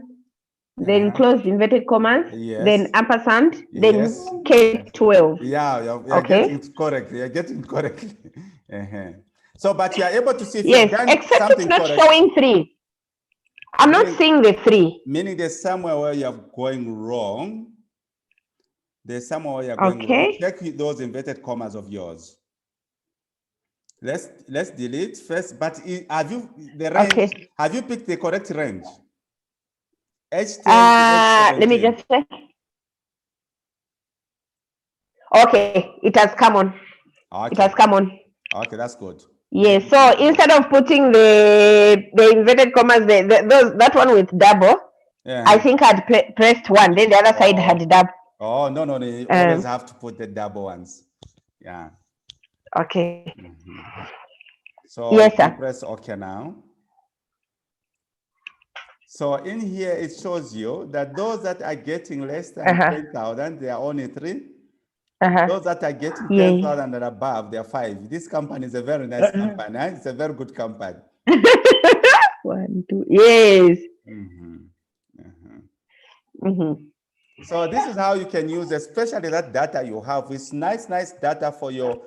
then closed inverted commas, then ampersand, then K12. Yeah, you're Okay. getting it correctly. You're getting it correctly. So, but you are able to see if Yes, you've done except something it's not correct. showing 3. I'm not seeing the 3. Meaning there's somewhere where you're going wrong. There's somewhere where you're going wrong. Check those inverted commas of yours. Let's delete first. But have you the range? Okay. Have you picked the correct range? H10 to H17. Let me just check. Okay, it has come on. Okay. It has come on. Okay, that's good. Yes. So instead of putting the inverted commas, that one with double, I think I'd pressed 1. Then the other side had double. Oh no! You always have to put the double ones. Yeah. Okay. So yes, you sir. press OK now. So in here it shows you that those that are getting less than 10,000, they are only 3. Those that are getting 10,000 and above, they are 5. This company is a very nice company. It's a very good company. 1, 2. Yes. So this is how you can use, especially that data you have. It's nice data for your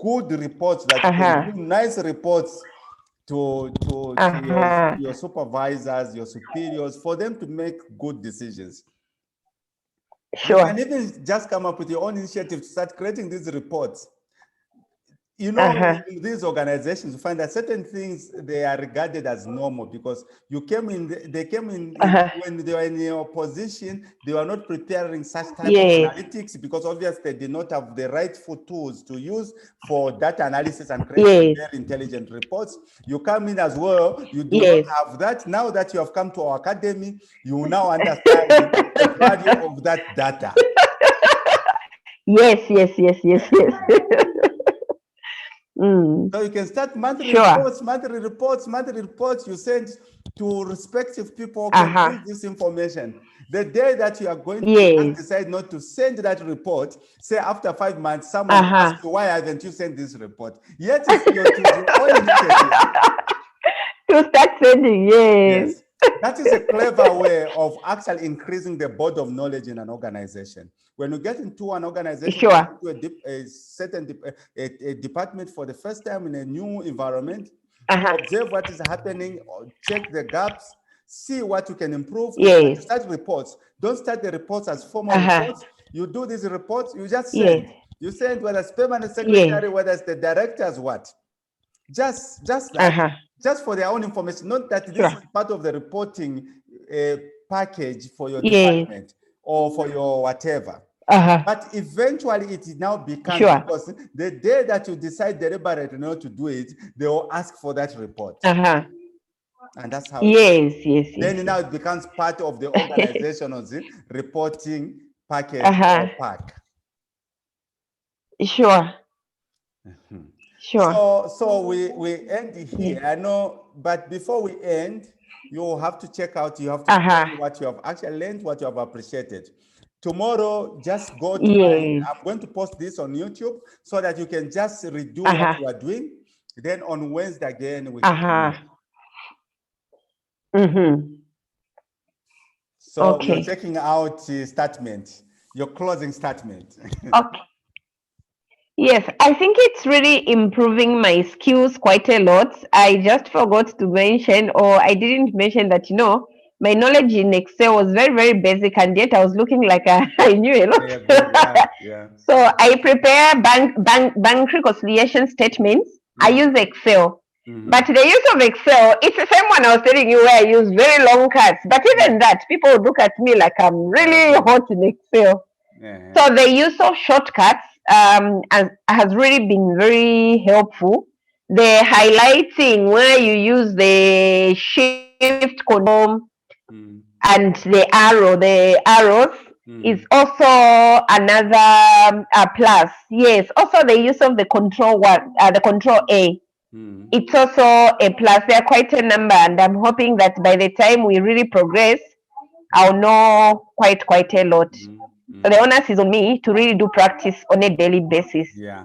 good reports that you can do nice reports to your supervisors, your superiors, for them to make good decisions. Sure. You can even just come up with your own initiative to start creating these reports. You know, in these organizations, you find that certain things, they are regarded as normal because they came in when they were in your position, they were not preparing such type of analytics because obviously they did not have the rightful tools to use for data analysis and creating very intelligent reports. You come in as well, you do not have that. Now that you have come to our academy, you now understand the value of that data. Yes. So you can start monthly reports you send to respective people who can use this information. The day that you are going to decide not to send that report, say after 5 months, someone asks you, why haven't you sent this report? Yet it's your own initiative. To start sending, yes. That is a clever way of actually increasing the body of knowledge in an organization. When you get into an organization, into a certain department for the first time in a new environment, observe what is happening, check the gaps, see what you can improve. Yes. Start reports. Don't start the reports as formal reports. You do these reports, you just send. Yes. You send whether it's permanent secretary, whether it's the directors, what. Just that, just for their own information, not that this is part of the reporting package for your department or for your whatever. But eventually it now becomes, because the day that you decide deliberately not to do it, they will ask for that report. And that's how then now it becomes part of the organization's reporting package or pack. Sure. So we end here. I know, but before we end, you have to check out, you have to tell me what you have actually learned, what you have appreciated. Tomorrow, just go to I'm going to post this on YouTube so that you can just redo what you are doing. Then on Wednesday again, we So you're checking out statement, your closing statement. Okay. Yes, I think it's really improving my skills quite a lot. I just forgot to mention, or I didn't mention that, my knowledge in Excel was very, very basic, and yet I was looking like I knew a lot. So I prepare bank reconciliation statements. I use Excel. But the use of Excel, it's the same one I was telling you where I use very long cuts. But even that, people would look at me like I'm really hot in Excel. So the use of shortcuts has really been very helpful. The highlighting where you use the shift control and the arrows is also another plus. Yes, also the use of the control the control A. It's also a plus. There are quite a number, and I'm hoping that by the time we really progress, I'll know quite a lot. So the onus is on me to really do practice on a daily basis. Yeah.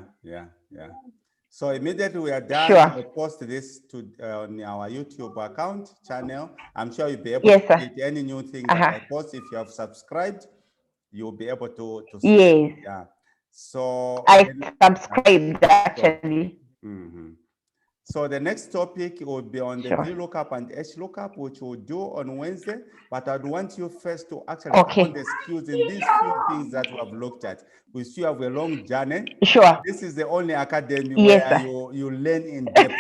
So immediately we are done, I'll post this to on our YouTube account channel. I'm sure you'll be able to get any new thing that I post. If you have subscribed, you'll be able to see. Yeah. So I subscribed actually. So the next topic will be on the VLOOKUP and HLOOKUP, which we'll do on Wednesday. But I'd want you first to actually on the skills in these few things that we have looked at. We still have a long journey. This is the only academy where you learn in depth.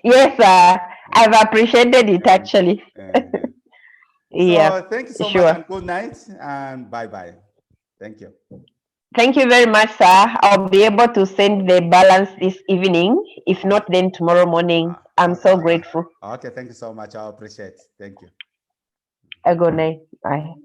Yes, sir. I've appreciated it actually. So thank you so much and good night and bye-bye. Thank you. Thank you very much, sir. I'll be able to send the balance this evening. If not, then tomorrow morning. I'm so grateful. Okay, thank you so much. I appreciate it. Thank you. A good night. Bye.